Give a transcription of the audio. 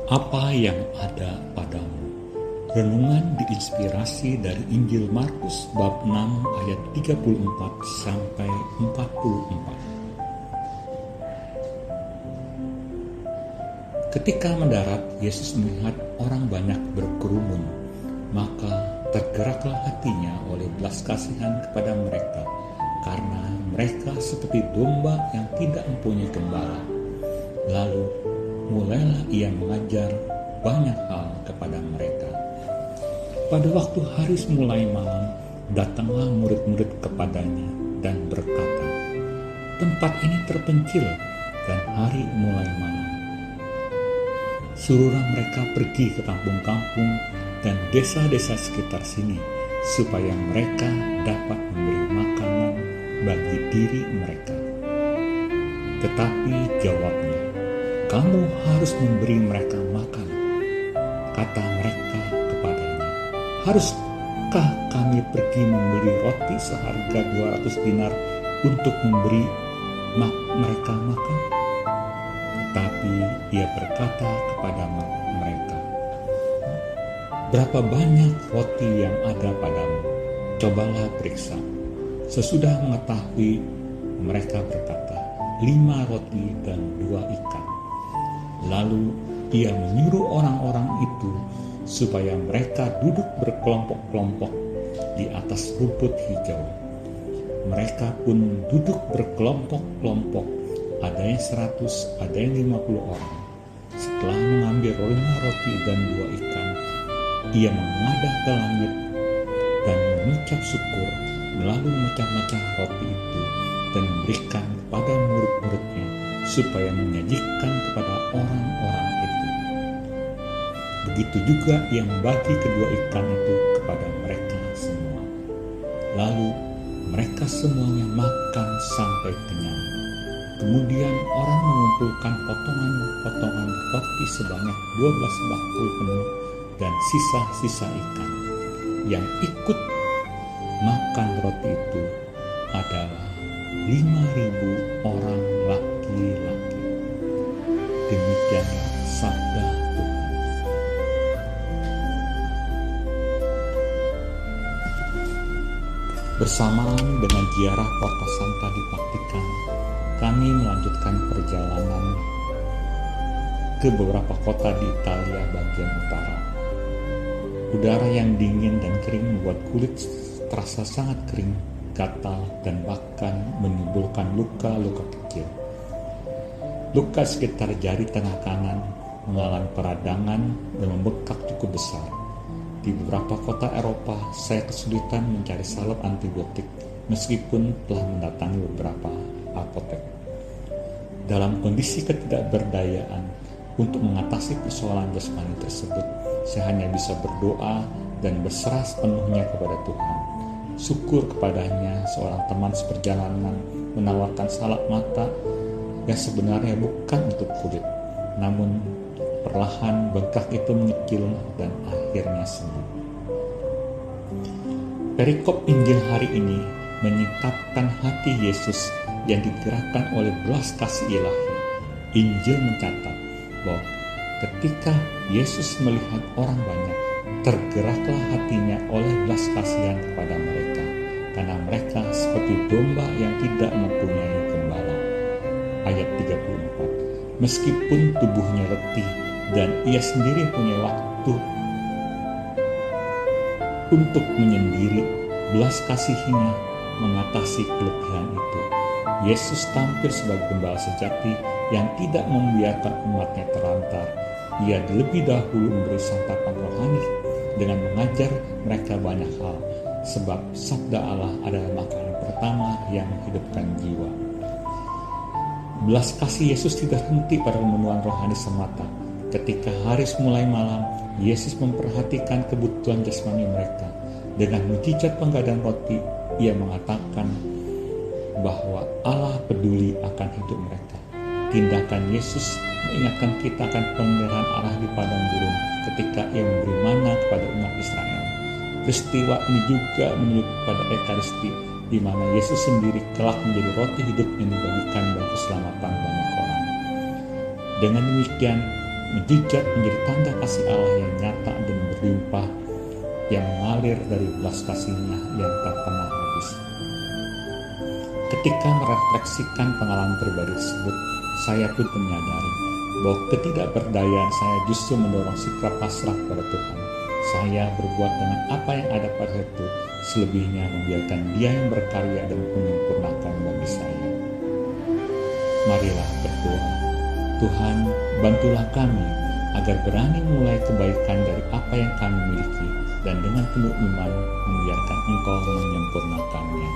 Apa yang ada padamu? Renungan diinspirasi dari Injil Markus bab 6 ayat 34 sampai 44. Ketika mendarat, Yesus melihat orang banyak berkerumun, maka tergeraklah hatinya oleh belas kasihan kepada mereka, karena mereka seperti domba yang tidak mempunyai gembala. Lalu mulailah ia mengajar banyak hal kepada mereka. Pada waktu hari mulai malam, datanglah murid-murid kepadanya dan berkata, "Tempat ini terpencil dan hari mulai malam. Suruhlah mereka pergi ke kampung-kampung dan desa-desa sekitar sini, supaya mereka dapat memberi makanan bagi diri mereka." Tetapi jawabnya, "Kamu harus memberi mereka makan." Kata mereka kepadanya, "Haruskah kami pergi membeli roti seharga 200 dinar untuk memberi mereka makan?" Tetapi ia berkata kepada mereka, "Berapa banyak roti yang ada padamu? Cobalah periksa." Sesudah mengetahui, mereka berkata, 5 roti dan 2 ikan. Lalu ia menyuruh orang-orang itu supaya mereka duduk berkelompok-kelompok di atas rumput hijau. Mereka pun duduk berkelompok-kelompok, ada yang 100, ada yang 50 orang. Setelah mengambil 5 roti dan 2 ikan, ia mengadah ke langit dan mengucap syukur, lalu memecah-mecah roti itu dan memberikan kepada murid-muridnya supaya menyajikan kepada orang-orang itu. Begitu juga ia membagi kedua ikan itu kepada mereka semua. Lalu mereka semuanya makan sampai kenyang. Kemudian orang mengumpulkan potongan-potongan roti sebanyak 12 bakul penuh dan sisa-sisa ikan. Yang ikut makan roti itu adalah 5.000 orang laki-laki. Demikianlah sabda Tuhan. Bersamaan dengan ziarah Porta Santa di Vatikan, kami melanjutkan perjalanan ke beberapa kota di Italia bagian utara. Udara yang dingin dan kering membuat kulit terasa sangat kering, gatal, dan bahkan menimbulkan luka-luka kecil. Luka sekitar jari tengah kanan mengalami peradangan dan membengkak cukup besar. Di beberapa kota Eropa, saya kesulitan mencari salep antibiotik meskipun telah mendatangi beberapa apotek. Dalam kondisi ketidakberdayaan untuk mengatasi persoalan jasmani tersebut, saya hanya bisa berdoa dan berserah sepenuhnya kepada Tuhan. Syukur kepadanya, seorang teman seperjalanan menawarkan salep mata yang sebenarnya bukan untuk kulit, namun perlahan bengkak itu mengecil dan akhirnya sembuh. Perikop Injil hari ini menyingkapkan hati Yesus yang digerakkan oleh belas kasih ilahi. Injil mencatat bahwa ketika Yesus melihat orang banyak, tergeraklah hatinya oleh belas kasihan kepada mereka, karena mereka seperti domba yang tidak mempunyai gembala. Ayat 34. Meskipun tubuhnya letih dan ia sendiri punya waktu untuk menyendiri, belas kasihnya mengatasi keletihan itu. Yesus tampil sebagai gembala sejati yang tidak membiarkan umatnya terlantar. Ia lebih dahulu memberi santapan rohani dengan mengajar mereka banyak hal, sebab sabda Allah adalah makanan pertama yang menghidupkan jiwa. Belas kasih Yesus tidak henti pada pemenuhan rohani semata. Ketika hari mulai malam, Yesus memperhatikan kebutuhan jasmani mereka. Dengan mujizat penggadaan roti, ia mengatakan bahwa Allah peduli akan hidup mereka. Tindakan Yesus mengingatkan kita akan pemeliharaan Allah di padang gurun ketika ia memberi mana kepada umat Israel. Peristiwa ini juga menunjuk pada Ekaristi, di mana Yesus sendiri kelak menjadi roti hidup yang dibagikan bagi keselamatan banyak orang. Dengan demikian, mujizat menjadi tanda kasih Allah yang nyata dan berlimpah yang mengalir dari belas kasih-Nya yang tak pernah habis. Ketika merefleksikan pengalaman pribadi tersebut, saya pun menyadari bahwa ketidakberdayaan saya justru mendorong sikap pasrah pada Tuhan. Saya berbuat dengan apa yang ada pada itu, selebihnya membiarkan Dia yang berkarya dan menyempurnakan bagi saya. Marilah berdoa. Tuhan, bantulah kami agar berani memulai kebaikan dari apa yang kami miliki dan dengan penuh iman membiarkan Engkau menyempurnakannya.